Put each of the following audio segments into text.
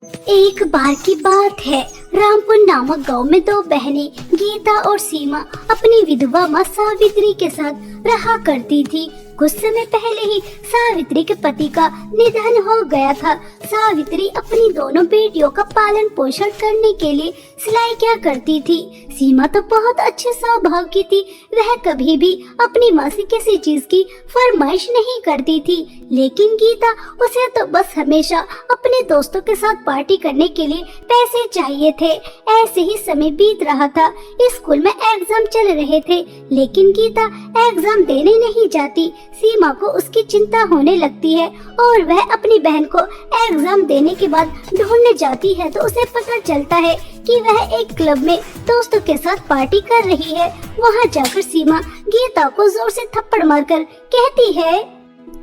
एक बार की बात है, रामपुर नामक गांव में दो बहनें गीता और सीमा अपनी विधवा माँ सावित्री के साथ रहा करती थी। कुछ समय पहले ही सावित्री के पति का निधन हो गया था। सावित्री अपनी दोनों बेटियों का पालन पोषण करने के लिए सिलाई क्या करती थी। सीमा तो बहुत अच्छे स्वभाव की थी, वह कभी भी अपनी माँ से किसी चीज की फरमाइश नहीं करती थी। लेकिन गीता, उसे तो बस हमेशा अपने दोस्तों के साथ पार्टी करने के लिए पैसे चाहिए थे। ऐसे ही समय बीत रहा था। स्कूल में एग्जाम चल रहे थे, लेकिन गीता एग्जाम देने नहीं जाती। सीमा को उसकी चिंता होने लगती है और वह अपनी बहन को एग्जाम देने के बाद ढूंढने जाती है तो उसे पता चलता है कि वह एक क्लब में दोस्तों के साथ पार्टी कर रही है। वहां जाकर सीमा गीता को जोर से थप्पड़ मारकर कहती है,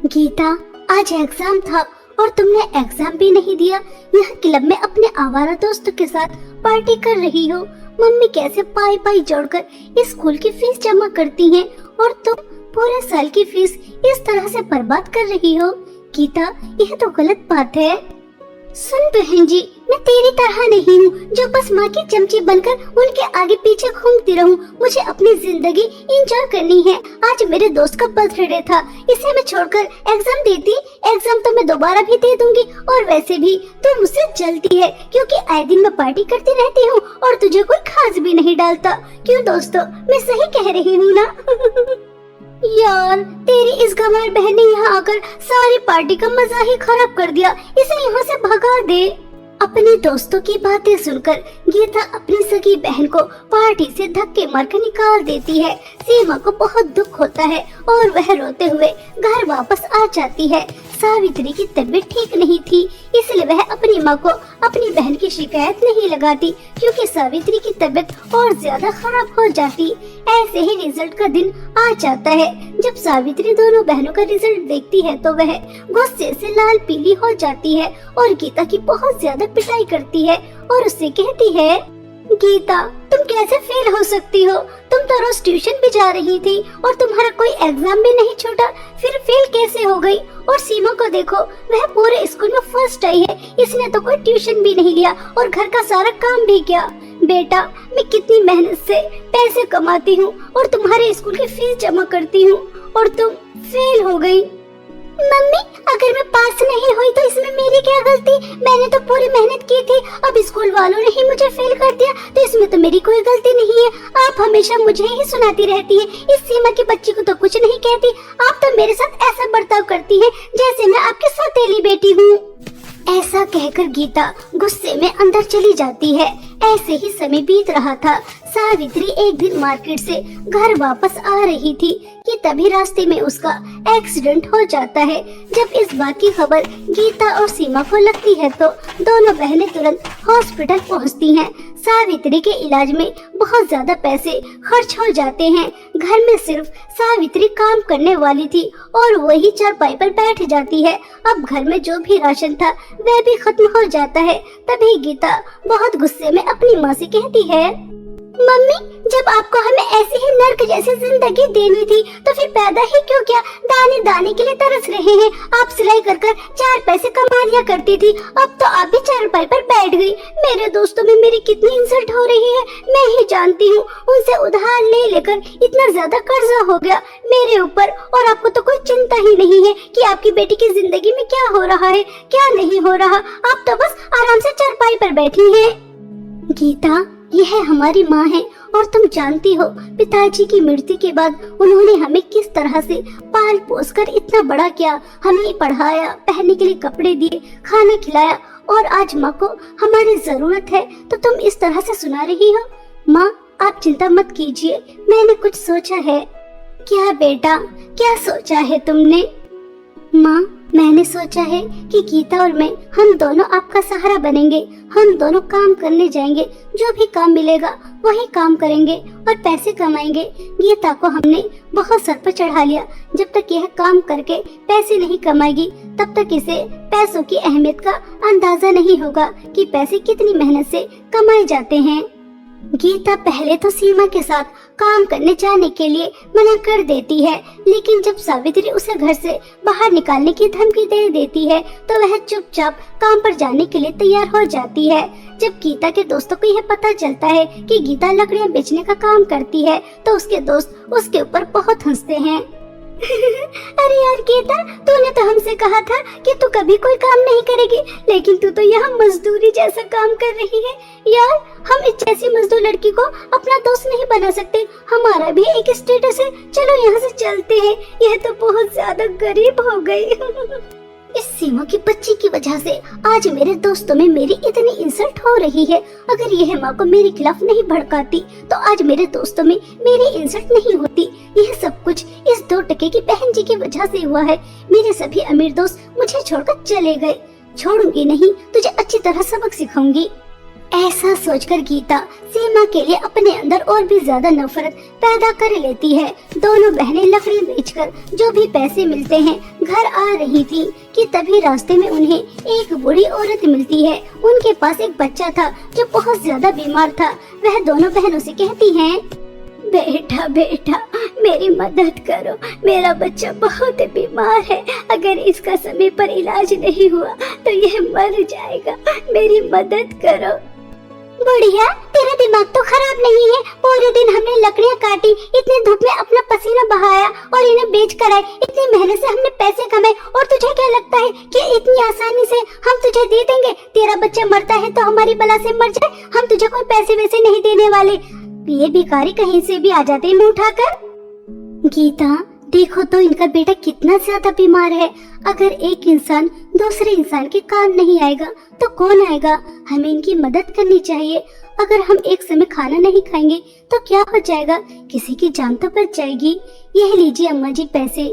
गीता, आज एग्जाम था और तुमने एग्जाम भी नहीं दिया। यह क्लब में अपने आवारा दोस्तों के साथ पार्टी कर रही हो। मम्मी कैसे पाई पाई जोड़कर स्कूल की फीस जमा करती हैं और तुम पूरे साल की फीस इस तरह से बर्बाद कर रही हो। गीता, यह तो गलत बात है। सुन बहन जी, मैं तेरी तरह नहीं हूँ जो बस माँ की चमची बनकर उनके आगे पीछे घूमती रहूं। मुझे अपनी जिंदगी एंजॉय करनी है। आज मेरे दोस्त का बर्थडे था, इसे मैं छोड़कर एग्जाम देती। एग्जाम तो मैं दोबारा भी दे दूंगी और वैसे भी तू मुझसे जलती है क्योंकि आए दिन मैं पार्टी करती रहती हूँ और तुझे कोई खास भी नहीं डालता। क्यों दोस्तों, मैं सही कह रही हूँ ना? यार, तेरी इस गंवार बहन ने यहाँ आकर सारी पार्टी का मजा ही खराब कर दिया। इसे यहाँ से भगा दे। अपने दोस्तों की बातें सुनकर गीता अपनी सगी बहन को पार्टी से धक्के मारकर निकाल देती है। सीमा को बहुत दुख होता है और वह रोते हुए घर वापस आ जाती है। सावित्री की तबीयत ठीक नहीं थी, इसलिए वह अपनी माँ को अपनी बहन की शिकायत नहीं लगाती क्योंकि सावित्री की तबीयत और ज्यादा खराब हो जाती। ऐसे ही रिजल्ट का दिन आ जाता है। जब सावित्री दोनों बहनों का रिजल्ट देखती है तो वह गुस्से से लाल पीली हो जाती है और गीता की बहुत ज्यादा पिटाई करती है और उससे कहती है, गीता, तुम कैसे फेल हो सकती हो? तुम तो रोज ट्यूशन भी जा रही थी और तुम्हारा कोई एग्जाम भी नहीं छूटा, फिर फेल कैसे हो गई? और सीमा को देखो, वह पूरे स्कूल में फर्स्ट आई है। इसने तो कोई ट्यूशन भी नहीं लिया और घर का सारा काम भी किया। बेटा, मैं कितनी मेहनत से पैसे कमाती हूँ और तुम्हारे स्कूल की फीस जमा करती हूँ और तुम फेल हो गई। मम्मी, अगर मैं पास नहीं हुई तो इसमें मेरी क्या गलती? मैंने तो पूरी मेहनत की थी। अब स्कूल वालों ने ही मुझे फेल कर दिया तो इसमें तो मेरी कोई गलती नहीं है। आप हमेशा मुझे ही सुनाती रहती है। इस सीमा की बच्ची को तो कुछ नहीं कहती। आप तो मेरे साथ ऐसा बर्ताव करती है जैसे मैं आपकी सौतेली बेटी हूँ। ऐसा कहकर गीता गुस्से में अंदर चली जाती है। ऐसे ही समय बीत रहा था। सावित्री एक दिन मार्केट से घर वापस आ रही थी कि तभी रास्ते में उसका एक्सीडेंट हो जाता है। जब इस बात की खबर गीता और सीमा को लगती है तो दोनों बहनें तुरंत हॉस्पिटल पहुंचती हैं। सावित्री के इलाज में बहुत ज्यादा पैसे खर्च हो जाते हैं। घर में सिर्फ सावित्री काम करने वाली थी और वही चारपाई पर बैठ जाती है। अब घर में जो भी राशन था वह भी खत्म हो जाता है। तभी गीता बहुत गुस्से में अपनी माँ से कहती है, मम्मी, जब आपको हमें ऐसी ही नर्क जैसी जिंदगी देनी थी तो फिर पैदा ही क्यों किया? दाने दाने के लिए तरस रहे हैं। आप सिलाई कर कर 4 पैसे कमा लिया करती थी, अब तो आप भी चारपाई पर बैठ गई। मेरे दोस्तों में मेरी कितनी इंसल्ट हो रही है मैं ही जानती हूँ। उनसे उधार ले लेकर इतना ज्यादा कर्जा हो गया मेरे ऊपर और आपको तो कोई चिंता ही नहीं है कि आपकी बेटी की जिंदगी में क्या हो रहा है, क्या नहीं हो रहा। आप तो बस आराम से चारपाई पर बैठी है। गीता, यह हमारी माँ है और तुम जानती हो पिताजी की मृत्यु के बाद उन्होंने हमें किस तरह से पाल पोस कर इतना बड़ा किया। हमें पढ़ाया, पहनने के लिए कपड़े दिए, खाना खिलाया और आज माँ को हमारी जरूरत है तो तुम इस तरह से सुना रही हो। माँ, आप चिंता मत कीजिए, मैंने कुछ सोचा है। क्या बेटा, क्या सोचा है तुमने? माँ, मैंने सोचा है कि गीता और मैं, हम दोनों आपका सहारा बनेंगे। हम दोनों काम करने जाएंगे, जो भी काम मिलेगा वही काम करेंगे और पैसे कमाएंगे। गीता को हमने बहुत सर पर चढ़ा लिया। जब तक यह काम करके पैसे नहीं कमाएगी तब तक इसे पैसों की अहमियत का अंदाजा नहीं होगा कि पैसे कितनी मेहनत से कमाए जाते हैं। गीता पहले तो सीमा के साथ काम करने जाने के लिए मना कर देती है। लेकिन जब सावित्री उसे घर से बाहर निकालने की धमकी दे देती है तो वह चुपचाप काम पर जाने के लिए तैयार हो जाती है। जब गीता के दोस्तों को यह पता चलता है कि गीता लकड़ियां बेचने का काम करती है तो उसके दोस्त उसके ऊपर बहुत हंसते हैं। अरे यार गीता, तूने तो हमसे कहा था कि तू कभी कोई काम नहीं करेगी, लेकिन तू तो यहाँ मजदूरी जैसा काम कर रही है। यार, हम इस जैसी मजदूर लड़की को अपना दोस्त नहीं बना सकते। हमारा भी एक स्टेटस है। चलो यहाँ से चलते हैं। यह तो बहुत ज्यादा गरीब हो गई। इस सीमा की बच्ची की वजह से आज मेरे दोस्तों में मेरी इतनी इंसल्ट हो रही है। अगर यह माँ को मेरे खिलाफ नहीं भड़काती तो आज मेरे दोस्तों में मेरी इंसल्ट नहीं होती। यह सब कुछ इस 2 टके की बहन जी की वजह से हुआ है। मेरे सभी अमीर दोस्त मुझे छोड़कर चले गए। छोड़ूंगी नहीं, तुझे अच्छी तरह सबक सिखाऊंगी। ऐसा सोचकर गीता सीमा के लिए अपने अंदर और भी ज्यादा नफरत पैदा कर लेती है। दोनों बहनें लकड़ी बेचकर जो भी पैसे मिलते हैं घर आ रही थी कि तभी रास्ते में उन्हें एक बूढ़ी औरत मिलती है। उनके पास एक बच्चा था जो बहुत ज्यादा बीमार था। वह दोनों बहनों से कहती हैं, बेटा बेटा मेरी मदद करो, मेरा बच्चा बहुत बीमार है। अगर इसका समय पर इलाज नहीं हुआ तो यह मर जाएगा। मेरी मदद करो। बुढ़िया, तेरा दिमाग तो खराब नहीं है। पूरे दिन हमने लकड़ियाँ काटी, इतनी धूप में अपना पसीना बहाया और इन्हें बेच कर आए। इतनी मेहनत से हमने पैसे कमाए और तुझे क्या लगता है कि इतनी आसानी से हम तुझे दे देंगे? तेरा बच्चा मरता है तो हमारी बला से मर जाए, हम तुझे कोई पैसे वैसे नहीं देने वाले। ये भिखारी कहीं से भी आ जाते हैं मुंह उठाकर। गीता, देखो तो इनका बेटा कितना ज्यादा बीमार है। अगर एक इंसान दूसरे इंसान के काम नहीं आएगा तो कौन आएगा? हमें इनकी मदद करनी चाहिए। अगर हम एक समय खाना नहीं खाएंगे तो क्या हो जाएगा? किसी की जान तो बच जाएगी। यह लीजिए अम्मा जी पैसे।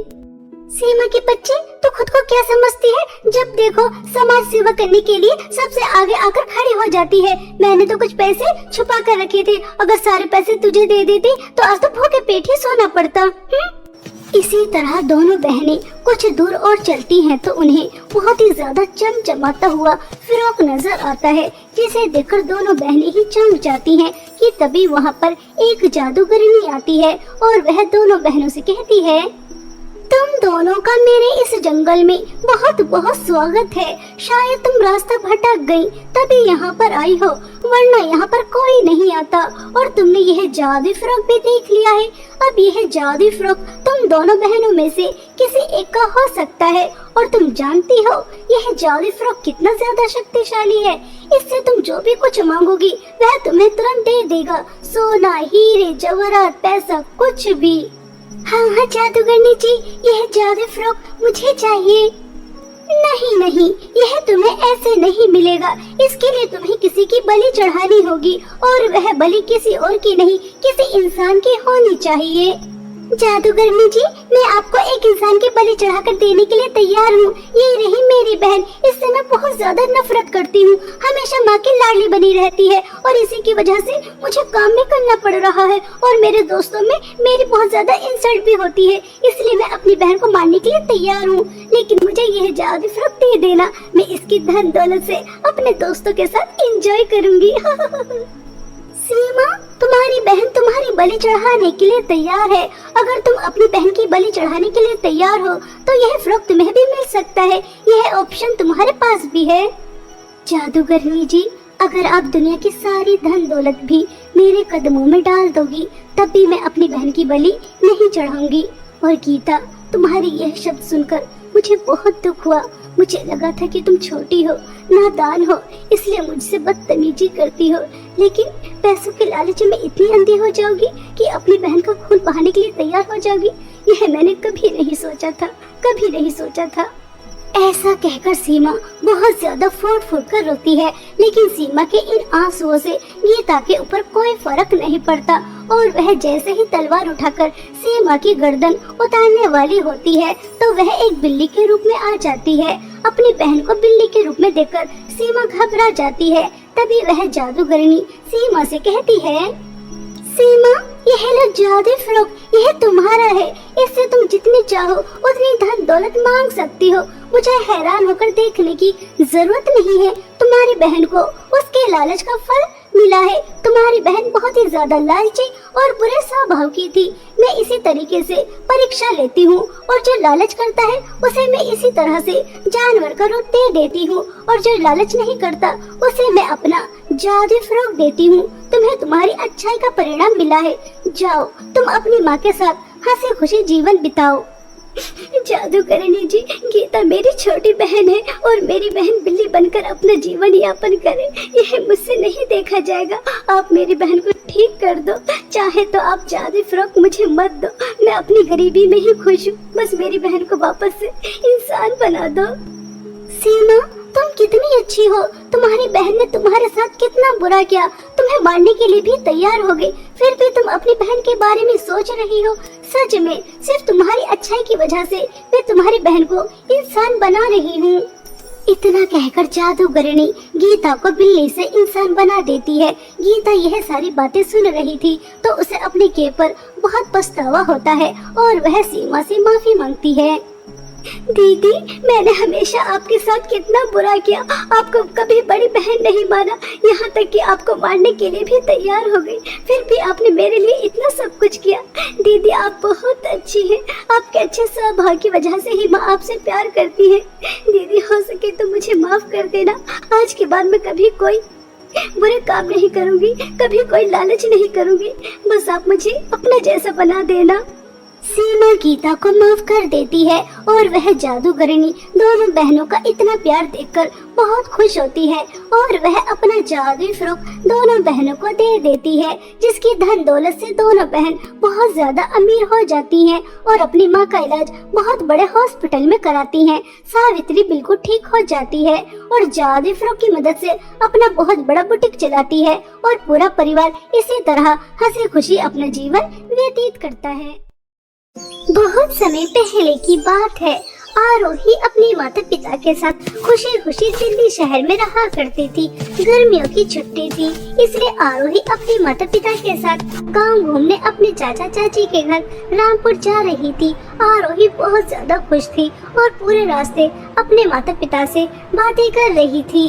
सीमा की बच्ची, तो खुद को क्या समझती है? जब देखो समाज सेवा करने के लिए सबसे आगे आकर खड़ी हो जाती है। मैंने तो कुछ पैसे छुपा कर रखे थे। अगर सारे पैसे तुझे दे देती तो आज तो भूखे पेट ही सोना पड़ता। इसी तरह दोनों बहनें कुछ दूर और चलती हैं तो उन्हें बहुत ही ज्यादा चमचमाता हुआ फ्रॉक नजर आता है, जिसे देखकर दोनों बहनें ही चौंक जाती हैं कि तभी वहाँ पर एक जादूगरनी आती है और वह दोनों बहनों से कहती है, तुम दोनों का मेरे इस जंगल में बहुत बहुत स्वागत है। शायद तुम रास्ता भटक गई तभी यहाँ पर आई हो, वरना यहाँ पर कोई नहीं आता। और तुमने यह जादू फ्रॉक भी देख लिया है। अब यह जादू फ्रॉक तुम दोनों बहनों में से किसी एक का हो सकता है। और तुम जानती हो यह जादू फ्रॉक कितना ज्यादा शक्तिशाली है। इससे तुम जो भी कुछ मांगोगी वह तुम्हें तुरंत दे देगा। सोना, हीरे, जवाहरात, पैसा, कुछ भी। हाँ जादूगरनी जी, यह जादू फ्रॉक मुझे चाहिए। नहीं नहीं, यह तुम्हें ऐसे नहीं मिलेगा। इसके लिए तुम्हें किसी की बलि चढ़ानी होगी और वह बलि किसी और की नहीं, किसी इंसान की होनी चाहिए। जादूगरनी जी, मैं आपको एक इंसान की बलि चढ़ाकर देने के लिए तैयार हूँ। ये रही मेरी बहन, इससे मैं बहुत ज्यादा नफरत करती हूँ। हमेशा माँ की लाडली बनी रहती है और इसी की वजह से मुझे काम भी करना पड़ रहा है और मेरे दोस्तों में मेरी बहुत ज्यादा इंसल्ट भी होती है। इसलिए मैं अपनी बहन को मारने के लिए तैयार हूँ, लेकिन मुझे यह जादू फ्रॉक दे देना। मैं इसकी धन दौलत से अपने दोस्तों के साथ एंजॉय करूँगी। सीमा, तुम्हारी बहन तुम्हारी बलि चढ़ाने के लिए तैयार है। अगर तुम अपनी बहन की बलि चढ़ाने के लिए तैयार हो तो यह फ्रॉक तुम्हें भी मिल सकता है। यह ऑप्शन तुम्हारे पास भी है। जादूगरनी जी, अगर आप दुनिया की सारी धन दौलत भी मेरे कदमों में डाल दोगी तब भी मैं अपनी बहन की बलि नहीं चढ़ाऊंगी। और गीता, तुम्हारी यह शब्द सुनकर मुझे बहुत दुख हुआ। मुझे लगा था कि तुम छोटी हो, नादान हो, इसलिए मुझसे बदतमीजी करती हो, लेकिन पैसों के लालच में इतनी अंधी हो जाओगी कि अपनी बहन का खून बहाने के लिए तैयार हो जाओगी। यह मैंने कभी नहीं सोचा था, कभी नहीं सोचा था। ऐसा कहकर सीमा बहुत ज्यादा फूट फूट कर रोती है, लेकिन सीमा के इन आंसुओं से गीता के ऊपर कोई फर्क नहीं पड़ता और वह जैसे ही तलवार उठाकर सीमा की गर्दन उतारने वाली होती है तो वह एक बिल्ली के रूप में आ जाती है। अपनी बहन को बिल्ली के रूप में देखकर सीमा घबरा जाती है। तभी वह जादूगरनी सीमा से कहती है, सीमा, यह लो जादू फ्रॉक, यह तुम्हारा है। इससे तुम जितनी चाहो उतनी धन दौलत मांग सकती हो। मुझे हैरान होकर देखने की जरूरत नहीं है। तुम्हारी बहन को उसके लालच का फल मिला है। तुम्हारी बहन बहुत ही ज्यादा लालची और बुरे स्वभाव की थी। मैं इसी तरीके से परीक्षा लेती हूँ और जो लालच करता है उसे मैं इसी तरह से जानवर का रूप दे देती हूँ और जो लालच नहीं करता उसे मैं अपना जादू फ्रॉक देती हूँ। तुम्हें तुम्हारी अच्छाई का परिणाम मिला है। जाओ तुम अपनी माँ के साथ हंसी खुशी जीवन बिताओ। जादूगरनी जी, गीता मेरी छोटी बहन है और मेरी बहन बिल्ली बनकर अपना जीवन यापन करे, यह मुझसे नहीं देखा जाएगा। आप मेरी बहन को ठीक कर दो। चाहे तो आप जादू फ्रॉक मुझे मत दो, मैं अपनी गरीबी में ही खुश हूँ। बस मेरी बहन को वापस से इंसान बना दो। सीमा, तुम कितनी अच्छी हो। तुम्हारी बहन ने तुम्हारे साथ कितना बुरा किया, तुम्हें मारने के लिए भी तैयार हो गई, फिर भी तुम अपनी बहन के बारे में सोच रही हो। सच में सिर्फ तुम्हारी अच्छाई की वजह से मैं तुम्हारी बहन को इंसान बना रही हूँ। इतना कहकर जादूगरनी गीता को बिल्ली से इंसान बना देती है। गीता यह सारी बातें सुन रही थी तो उसे अपने किए पर बहुत पछतावा होता है और वह सीमा से माफी मांगती है। दीदी, मैंने हमेशा आपके साथ कितना बुरा किया, आपको कभी बड़ी बहन नहीं माना, यहाँ तक कि आपको मारने के लिए भी तैयार हो गई, फिर भी आपने मेरे लिए इतना सब कुछ किया। दीदी, आप बहुत अच्छी हैं, आपके अच्छे स्वभाव की वजह से ही माँ आपसे प्यार करती है। दीदी, हो सके तो मुझे माफ कर देना। आज के बाद मैं कभी कोई बुरे काम नहीं करूँगी, कभी कोई लालच नहीं करूँगी, बस आप मुझे अपना जैसा बना देना। सीमा गीता को माफ कर देती है और वह जादूगरनी दोनों बहनों का इतना प्यार देखकर बहुत खुश होती है और वह अपना जादुई फ्रॉक दोनों बहनों को दे देती है, जिसकी धन दौलत से दोनों बहन बहुत ज्यादा अमीर हो जाती हैं और अपनी माँ का इलाज बहुत बड़े हॉस्पिटल में कराती हैं। सावित्री बिल्कुल ठीक हो जाती है और जादुई फ्रॉक की मदद से अपना बहुत बड़ा बुटीक चलाती है और पूरा परिवार इसी तरह हंसी खुशी अपना जीवन व्यतीत करता है। बहुत समय पहले की बात है। आरोही अपने माता पिता के साथ खुशी खुशी दिल्ली शहर में रहा करती थी। गर्मियों की छुट्टी थी, इसलिए आरोही अपने माता पिता के साथ गांव घूमने अपने चाचा चाची के घर रामपुर जा रही थी। आरोही बहुत ज्यादा खुश थी और पूरे रास्ते अपने माता पिता से बातें कर रही थी।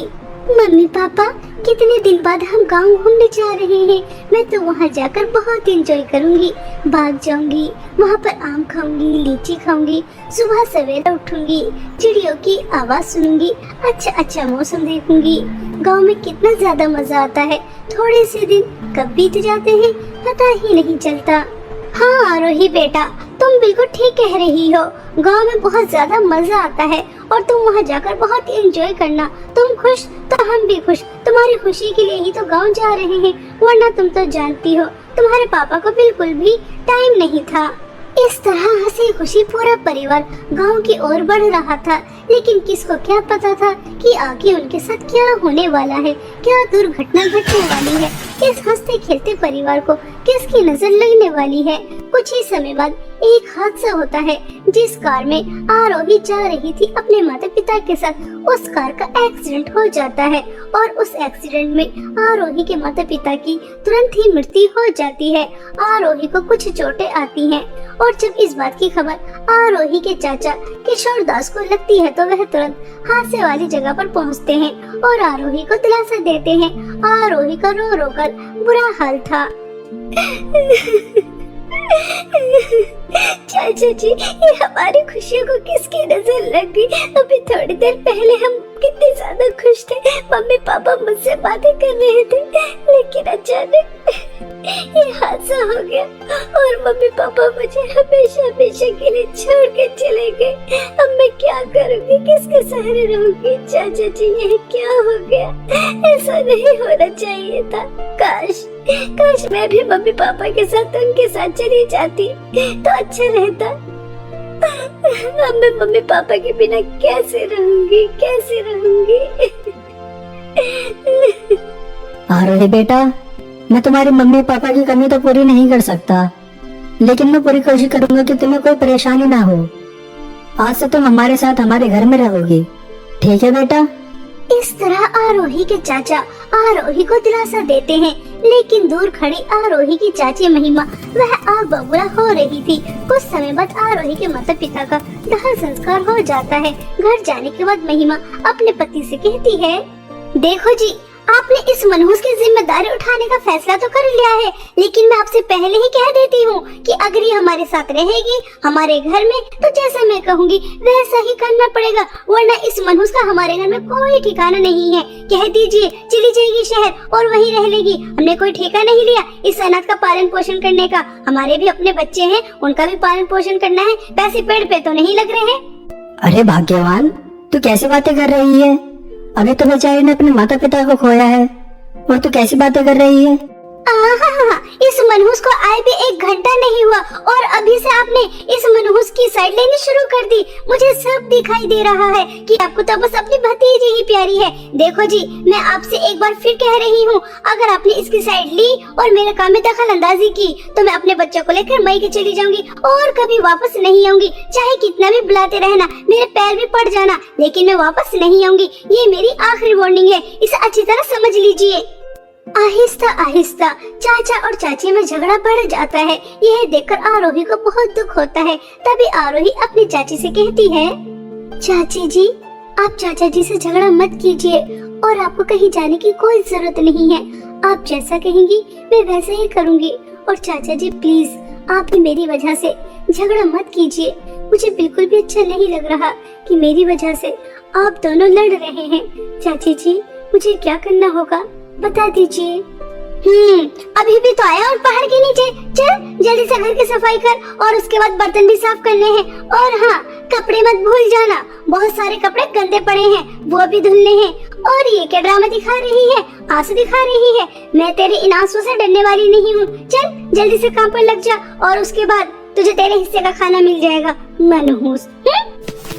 मम्मी पापा, कितने दिन बाद हम गांव घूमने जा रहे हैं। मैं तो वहाँ जाकर बहुत एंजॉय करूँगी, भाग जाऊंगी, वहाँ पर आम खाऊंगी, लीची खाऊंगी, सुबह सवेरे उठूंगी, चिड़ियों की आवाज सुनूंगी, अच्छा अच्छा मौसम देखूंगी। गांव में कितना ज्यादा मजा आता है, थोड़े से दिन कब बीत जाते हैं पता ही नहीं चलता। हाँ आरोही बेटा, तुम बिल्कुल ठीक कह रही हो। गांव में बहुत ज्यादा मजा आता है और तुम वहाँ जाकर बहुत एंजॉय करना। तुम खुश तो हम भी खुश। तुम्हारी खुशी के लिए ही तो गांव जा रहे हैं, वरना तुम तो जानती हो तुम्हारे पापा को बिल्कुल भी टाइम नहीं था। इस तरह हंसी खुशी पूरा परिवार गांव की ओर बढ़ रहा था, लेकिन किसको क्या पता था कि आगे उनके साथ क्या होने वाला है, क्या दुर्घटना घटने वाली है, इस हंसते खेलते परिवार को किसकी नजर लगने वाली है। कुछ ही समय बाद एक हादसा होता है, जिस कार में आरोही जा रही थी अपने माता पिता के साथ, उस कार का एक्सीडेंट हो जाता है और उस एक्सीडेंट में आरोही के माता पिता की तुरंत ही मृत्यु हो जाती है। आरोही को कुछ चोटें आती हैं और जब इस बात की खबर आरोही के चाचा किशोर दास को लगती है तो वह तुरंत हादसे वाली जगह पर पहुंचते हैं और आरोही को दिलासा देते हैं। आरोही का रो रो कर बुरा हाल था। चाचा जी, ये हमारी खुशियों को किसकी नजर लग गई? अभी थोड़ी देर पहले हम कितने ज्यादा खुश थे, मम्मी पापा मुझसे बातें कर रहे थे, लेकिन अचानक ये हादसा हो गया और मम्मी पापा मुझे हमेशा हमेशा के लिए छोड़ के चले गए। अब मैं क्या करूँगी, किसके सहारे रहूँगी? चाचा जी, ये क्या हो गया? ऐसा नहीं होना चाहिए था। काश मैं भी मम्मी पापा के साथ उनके साथ चली जाती तो अच्छा रहता। अब मैं मम्मी पापा के बिना कैसे रहूंगी? आरोही बेटा, मैं तुम्हारे मम्मी पापा की कमी तो पूरी नहीं कर सकता, लेकिन मैं पूरी कोशिश करूंगा कि तुम्हें कोई परेशानी ना हो। आज से तुम हमारे साथ हमारे घर में रहोगी, ठीक है बेटा? इस तरह आरोही के चाचा आरोही को दिलासा देते हैं, लेकिन दूर खड़ी आरोही की चाची महिमा वह आग बबूला हो रही थी। कुछ समय बाद आरोही के माता पिता का दाह संस्कार हो जाता है। घर जाने के बाद महिमा अपने पति से कहती है, देखो जी, आपने इस मनहूस की जिम्मेदारी उठाने का फैसला तो कर लिया है, लेकिन मैं आपसे पहले ही कह देती हूँ कि अगर ये हमारे साथ रहेगी हमारे घर में तो जैसा मैं कहूँगी वैसा ही करना पड़ेगा, वरना इस मनहूस का हमारे घर में कोई ठिकाना नहीं है। कह दीजिए चली जाएगी शहर और वहीं रह लेगी। हमने कोई ठेका नहीं लिया इस अनाथ का पालन पोषण करने का। हमारे भी अपने बच्चे हैं, उनका भी पालन पोषण करना है, पैसे पेड़ पे तो नहीं लग रहे हैं। अरे भाग्यवान, तू कैसी बातें कर रही है? अभी तो बेचारी ने अपने माता पिता को खोया है और तू कैसी बातें कर रही है? इस मनहूस को आए भी 1 घंटा नहीं हुआ और अभी से आपने इस मनहूस की साइड लेनी शुरू कर दी। मुझे सब दिखाई दे रहा है कि आपको तो बस अपनी भतीजी ही प्यारी है। देखो जी, मैं आपसे एक बार फिर कह रही हूँ, अगर आपने इसकी साइड ली और मेरे काम में दखल अंदाजी की तो मैं अपने बच्चों को लेकर मई के चली जाऊंगी और कभी वापस नहीं आऊंगी। चाहे कितना भी बुलाते रहना, मेरे पैर भी पड़ जाना, लेकिन मैं वापस नहीं आऊंगी। ये मेरी आखिरी वार्निंग है, इसे अच्छी तरह समझ लीजिए। आहिस्ता आहिस्ता चाचा और चाची में झगड़ा बढ़ जाता है। यह देखकर आरोही को बहुत दुख होता है। तभी आरोही अपनी चाची से कहती है, चाची जी, आप चाचा जी से झगड़ा मत कीजिए और आपको कहीं जाने की कोई जरूरत नहीं है। आप जैसा कहेंगी मैं वैसा ही करूंगी। और चाचा जी प्लीज, आप भी मेरी वजह से झगड़ा मत कीजिए। मुझे बिल्कुल भी अच्छा नहीं लग रहा कि मेरी वजह से आप दोनों लड़ रहे हैं। चाची जी, मुझे क्या करना होगा बता दीजिए। अभी भी तो आया और पहाड़ के नीचे। चल जल्दी से घर की सफाई कर और उसके बाद बर्तन भी साफ करने हैं। और हाँ, कपड़े मत भूल जाना, बहुत सारे कपड़े गंदे पड़े हैं, वो भी धुलने हैं। और ये क्या ड्रामा दिखा रही है, आंसू दिखा रही है? मैं तेरे इन आंसू से डरने वाली नहीं हूँ। चल जल्दी से काम पर लग जा और उसके बाद तुझे तेरे हिस्से का खाना मिल जाएगा, मनहूस।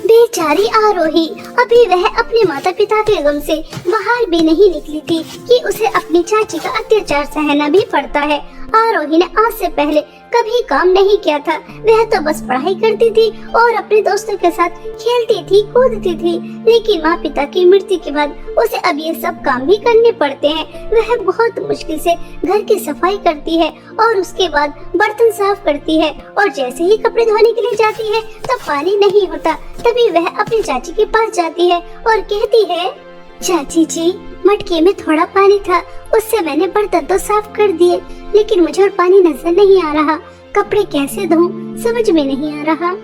बेचारी आरोही अभी वह अपने माता पिता के गम से बाहर भी नहीं निकली थी कि उसे अपनी चाची का अत्याचार सहना भी पड़ता है। आरोही ने आज से पहले कभी काम नहीं किया था। वह तो बस पढ़ाई करती थी और अपने दोस्तों के साथ खेलती थी, कूदती थी। लेकिन माँ पिता की मृत्यु के बाद उसे अब ये सब काम भी करने पड़ते हैं। वह बहुत मुश्किल से घर की सफाई करती है और उसके बाद बर्तन साफ करती है। और जैसे ही कपड़े धोने के लिए जाती है तो पानी नहीं होता। तभी वह अपनी चाची के पास जाती है और कहती है, चाची जी, मटके में थोड़ा पानी था, उससे मैंने बर्तन तो साफ कर दिए, लेकिन मुझे और पानी नजर नहीं आ रहा। कपड़े कैसे धोऊं समझ में नहीं आ रहा।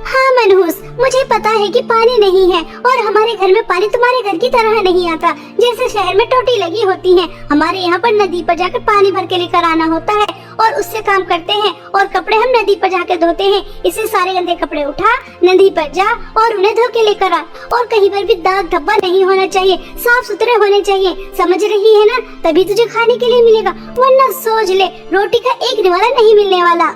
हाँ मनहूस, मुझे पता है कि पानी नहीं है और हमारे घर में पानी तुम्हारे घर की तरह नहीं आता। जैसे शहर में टोटी लगी होती है, हमारे यहाँ पर नदी पर जाकर पानी भर के लेकर आना होता है और उससे काम करते हैं। और कपड़े हम नदी पर जाकर धोते हैं। इससे सारे गंदे कपड़े उठा, नदी पर जा और उन्हें धो के लेकर आ। और कहीं पर भी दाग धब्बा नहीं होना चाहिए, साफ सुथरे होने चाहिए। समझ रही है ना? तभी तुझे खाने के लिए मिलेगा, वरना सोच ले रोटी का एक निवाला नहीं मिलने वाला।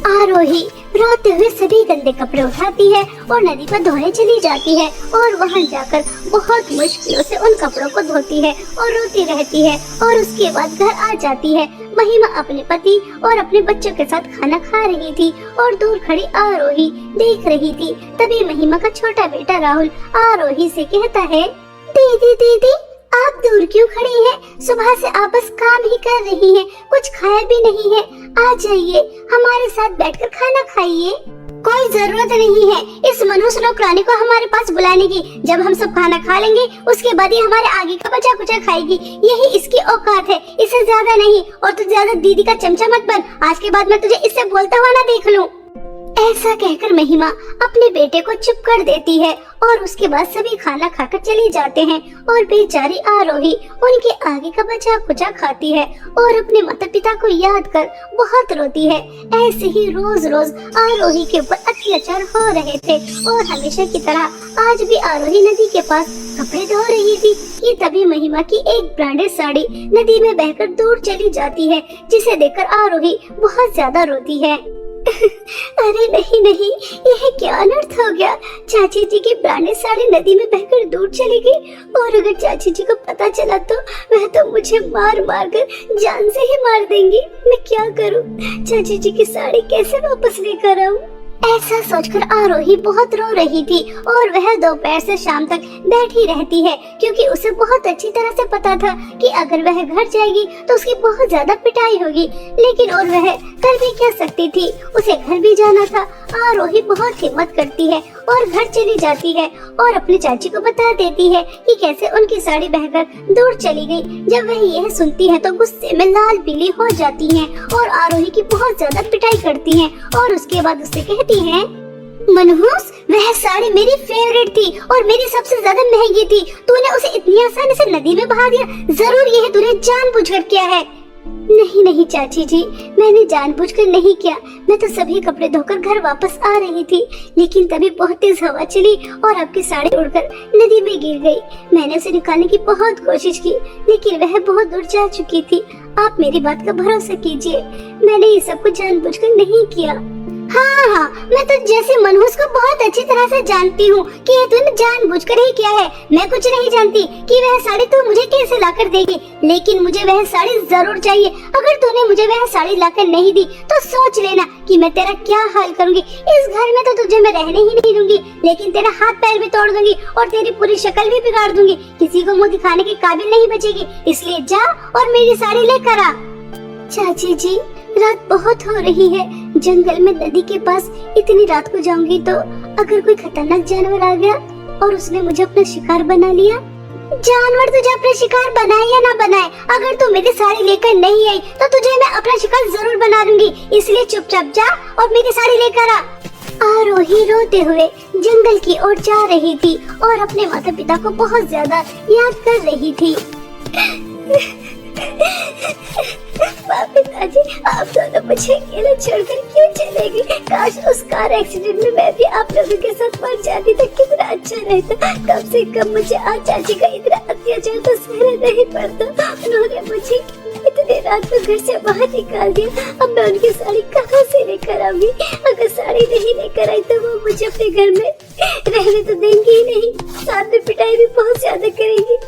आरोही रोते हुए सभी गंदे कपड़े उठाती है और नदी पर धोने चली जाती है और वहां जाकर बहुत मुश्किलों से उन कपड़ों को धोती है और रोती रहती है। और उसके बाद घर आ जाती है। महिमा अपने पति और अपने बच्चों के साथ खाना खा रही थी और दूर खड़ी आरोही देख रही थी। तभी महिमा का छोटा बेटा राहुल आरोही से कहता है, दीदी दीदी, आप दूर क्यों खड़ी हैं? सुबह से आप बस काम ही कर रही हैं, कुछ खाया भी नहीं है। आ जाइए, हमारे साथ बैठकर खाना खाइए। कोई जरूरत नहीं है इस मनहूस नौकरानी को हमारे पास बुलाने की। जब हम सब खाना खा लेंगे उसके बाद ही हमारे आगे का बचा कुचा खाएगी। यही इसकी औकात है, इससे ज्यादा नहीं। और तू ज्यादा दीदी का चमचा मत बन, आज के बाद मैं तुझे इससे बोलता हुआ ना देख लूं। ऐसा कहकर महिमा अपने बेटे को चुप कर देती है और उसके बाद सभी खाना खाकर चले जाते हैं। और बेचारी आरोही उनके आगे का बचा कुचा खाती है और अपने माता पिता को याद कर बहुत रोती है। ऐसे ही रोज रोज आरोही के ऊपर अत्याचार हो रहे थे और हमेशा की तरह आज भी आरोही नदी के पास कपड़े धो रही थी कि तभी महिमा की एक ब्रांडेड साड़ी नदी में बहकर दूर चली जाती है, जिसे देखकर आरोही बहुत ज्यादा रोती है। अरे नहीं नहीं, यह क्या अनर्थ हो गया? चाची जी की ब्रांडेड साड़ी नदी में बहकर दूर चली गई और अगर चाची जी को पता चला तो वह तो मुझे मार मार कर जान से ही मार देंगी। मैं क्या करूं? चाची जी की साड़ी कैसे वापस लेकर आऊं? ऐसा सोचकर आरोही बहुत रो रही थी और वह दोपहर से शाम तक बैठी रहती है, क्योंकि उसे बहुत अच्छी तरह से पता था कि अगर वह घर जाएगी तो उसकी बहुत ज्यादा पिटाई होगी। लेकिन और वह कर भी क्या सकती थी, उसे घर भी जाना था। आरोही बहुत हिम्मत करती है और घर चली जाती है और अपनी चाची को बता देती है कि कैसे उनकी साड़ी बहकर दूर चली गई। जब वह यह सुनती है तो गुस्से में लाल पीली हो जाती हैं और आरोही की बहुत ज्यादा पिटाई करती हैं और उसके बाद उससे कहती हैं, मनहूस, वह साड़ी मेरी फेवरेट थी और मेरी सबसे ज्यादा महंगी थी। तूने उसे इतनी आसानी से नदी में बहा दिया। जरूर यह तूने जानबूझकर किया है। नहीं नहीं चाची जी, मैंने जानबूझकर नहीं किया। मैं तो सभी कपड़े धोकर घर वापस आ रही थी, लेकिन तभी बहुत तेज हवा चली और आपकी साड़ी उड़कर नदी में गिर गई। मैंने उसे निकालने की बहुत कोशिश की, लेकिन वह बहुत दूर जा चुकी थी। आप मेरी बात का भरोसा कीजिए, मैंने ये सब कुछ जानबूझकर नहीं किया। हाँ, मैं तो जैसे मनहूस को बहुत अच्छी तरह से जानती हूँ कि ये तूने जानबूझकर ही किया है। मैं कुछ नहीं जानती कि वह साड़ी तू मुझे कैसे लाकर देगी, लेकिन मुझे वह साड़ी जरूर चाहिए। अगर तूने मुझे वह साड़ी लाकर नहीं दी तो सोच लेना कि मैं तेरा क्या हाल करूँगी। इस घर में तो तुझे मैं रहने ही नहीं दूंगी, लेकिन तेरा हाथ पैर भी तोड़ दूंगी और तेरी पूरी शक्ल भी बिगाड़ दूंगी। किसी को मुँह दिखाने के काबिल नहीं बचेगी। इसलिए जा और मेरी साड़ी लेकर आ। चाची जी, रात बहुत हो रही है। जंगल में नदी के पास इतनी रात को जाऊंगी तो अगर कोई खतरनाक जानवर आ गया और उसने मुझे अपना शिकार बना लिया। जानवर तुझे अपना शिकार बनाए या ना बनाए, अगर तू मेरी साड़ी लेकर नहीं आई तो तुझे मैं अपना शिकार जरूर बना दूंगी। इसलिए चुपचाप जा और मेरी साड़ी लेकर आ। आरोही रोते हुए जंगल की ओर जा रही थी और अपने माता पिता को बहुत ज्यादा याद कर रही थी। पिताजी, आप दोनों मुझे अकेला छोड़कर क्यों चले गए? काश उस कार एक्सीडेंट में मैं भी आप लोगों के साथ मर जाती तो कितना अच्छा रहता। कम से कम मुझे आज चाची का इतना अत्याचार तो सहना नहीं पड़ता। उन्होंने मुझे इतने रात को घर से बाहर निकाल दिया। अब मैं उनकी साड़ी कहाँ से लेकर आऊंगी? अगर साड़ी नहीं लेकर आई तो वो मुझे अपने घर में रहने तो देंगी ही नहीं, साथ में पिटाई भी बहुत ज्यादा करेंगी।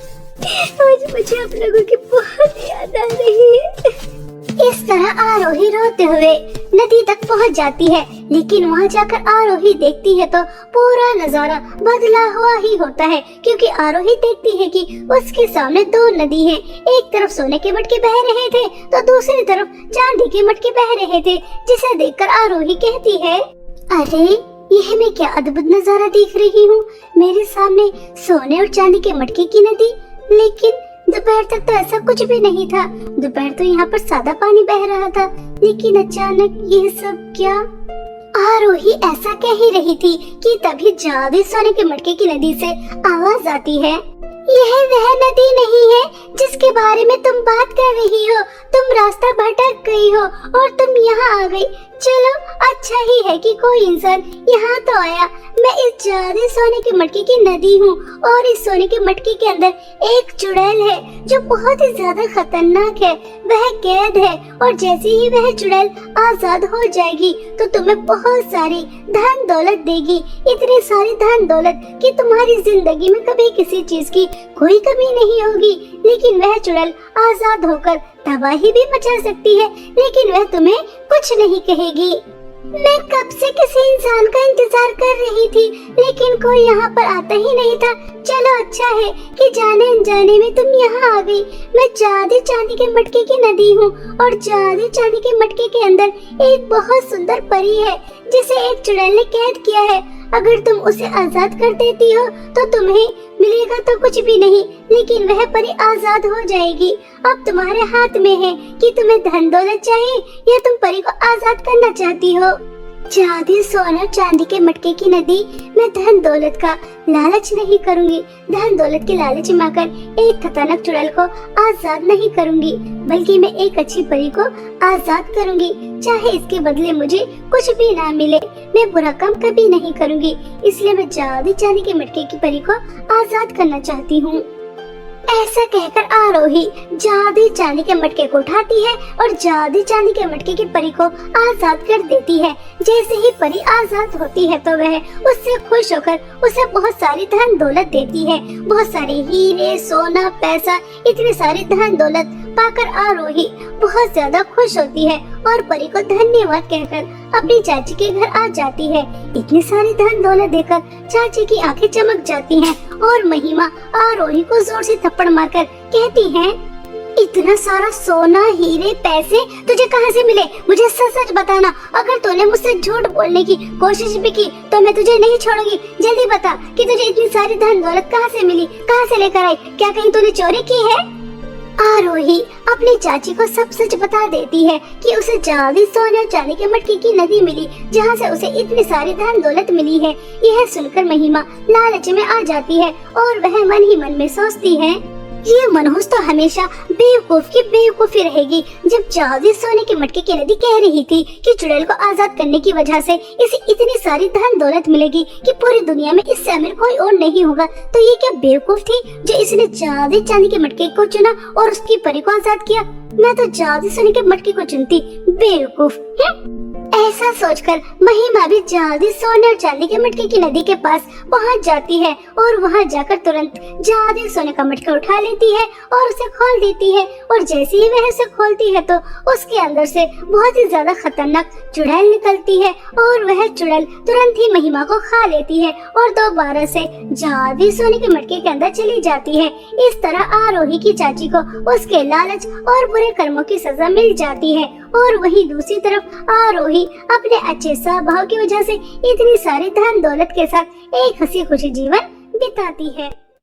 आज मुझे आप लोगों की बहुत याद आ रही है। इस तरह आरोही रोते हुए नदी तक पहुंच जाती है, लेकिन वहां जाकर आरोही देखती है तो पूरा नजारा बदला हुआ ही होता है, क्योंकि आरोही देखती है कि उसके सामने दो नदी हैं। एक तरफ सोने के मटके बह रहे थे तो दूसरी तरफ चांदी के मटके बह रहे थे, जिसे देखकर आरोही कहती है, अरे यह मैं क्या अद्भुत नजारा देख रही हूँ। मेरे सामने सोने और चांदी के मटके की नदी, लेकिन दोपहर तक तो ऐसा कुछ भी नहीं था। दोपहर तो यहाँ पर सादा पानी बह रहा था, लेकिन अचानक ये सब क्या? आरोही ऐसा कह ही रही थी कि तभी जादू सोने के मटके की नदी से आवाज आती है, यह वह नदी नहीं है जिसके बारे में तुम बात कर रही हो। तुम रास्ता भटक गई हो और तुम यहाँ आ गई। चलो अच्छा ही है कि कोई इंसान यहाँ तो आया। मैं इस जादू सोने के मटके की नदी हूँ और इस सोने के मटके के अंदर एक चुड़ैल है जो बहुत ही ज्यादा खतरनाक है। वह कैद है और जैसे ही वह चुड़ैल आजाद हो जाएगी तो तुम्हें बहुत सारी धन दौलत देगी, इतनी सारी धन दौलत कि तुम्हारी जिंदगी में कभी किसी चीज की कोई कमी नहीं होगी। लेकिन वह चुड़ैल आजाद होकर तबाही भी मचा सकती है, लेकिन वह तुम्हें कुछ नहीं कहेगी। मैं कब से किसी इंसान का इंतजार कर रही थी, लेकिन कोई यहाँ पर आता ही नहीं था। चलो अच्छा है कि जाने अनजाने में तुम यहाँ आ गई। मैं जादू चांदी के मटके की नदी हूँ और जादू चांदी के मटके के अंदर एक बहुत सुंदर परी है जिसे एक चुड़ैल ने कैद किया है। अगर तुम उसे आजाद कर देती हो तो तुम्हें मिलेगा तो कुछ भी नहीं, लेकिन वह परी आजाद हो जाएगी। अब तुम्हारे हाथ में है कि तुम्हें धन दौलत चाहिए या तुम परी को आजाद करना चाहती हो। जादू सोना चांदी के मटके की नदी, मैं धन दौलत का लालच नहीं करूंगी। धन दौलत के लालच में आकर एक खतरनाक चुड़ैल को आजाद नहीं करूंगी, बल्कि मैं एक अच्छी परी को आजाद करूंगी। चाहे इसके बदले मुझे कुछ भी ना मिले, मैं बुरा काम कभी नहीं करूंगी। इसलिए मैं जादू चांदी के मटके की परी को आजाद करना चाहती हूँ। ऐसा कहकर आरोही जादू चांदी के मटके को उठाती है और जादू चांदी के मटके की परी को आजाद कर देती है। जैसे ही परी आजाद होती है तो वह उससे खुश होकर उसे बहुत सारी धन दौलत देती है। बहुत सारे हीरे, सोना, पैसा, इतने सारी धन दौलत पाकर आरोही बहुत ज्यादा खुश होती है और परी को धन्यवाद कहकर अपनी चाची के घर आ जाती है। इतनी सारी धन दौलत देकर चाची की आंखें चमक जाती हैं और महिमा आरोही को जोर से थप्पड़ मारकर कहती हैं, इतना सारा सोना, हीरे, पैसे तुझे कहाँ से मिले? मुझे सच सच बताना। अगर तूने मुझसे झूठ बोलने की कोशिश भी की तो मैं तुझे नहीं छोड़ूंगी। जल्दी बता कि तुझे इतनी सारी धन दौलत कहाँ से मिली, कहाँ से लेकर आई? क्या कहीं तूने चोरी की है? आरोही अपनी चाची को सब सच बता देती है कि उसे जाली, सोने और चांदी के मटके की नदी मिली, जहाँ से उसे इतनी सारी धन दौलत मिली है। यह सुनकर महिमा लालच में आ जाती है और वह मन ही मन में सोचती है, ये मनहूस तो हमेशा बेवकूफ की बेवकूफी रहेगी। जब जाली, सोने के मटके की नदी कह रही थी कि चुड़ैल को आजाद करने की वजह से इसे इतनी सारी धन दौलत मिलेगी कि पूरी दुनिया में इससे अमीर कोई और नहीं होगा, तो ये क्या बेवकूफ थी जो इसने जाली, चांदी के मटके को चुना और उसकी परी को आजाद किया? मैं तो जाली, सोने के मटके को चुनती, बेवकूफ। ऐसा सोचकर महिमा भी जाली, सोने और चांदी के मटके की नदी के पास पहुंच जाती है और वहां जाकर तुरंत जाली, सोने का मटका उठा लेती है और उसे खोल देती है। और जैसे ही वह उसे खोलती है तो उसके अंदर से बहुत ही ज्यादा खतरनाक चुड़ैल निकलती है और वह चुड़ैल तुरंत ही महिमा को खा लेती है और दोबारा से जाली, सोने के मटके के अंदर चली जाती है। इस तरह आरोही की चाची को उसके लालच और बुरे कर्मों की सजा मिल जाती है। और वहीं दूसरी तरफ आरोही अपने अच्छे स्वभाव की वजह से इतनी सारी धन दौलत के साथ एक हंसी खुशी जीवन बिताती है।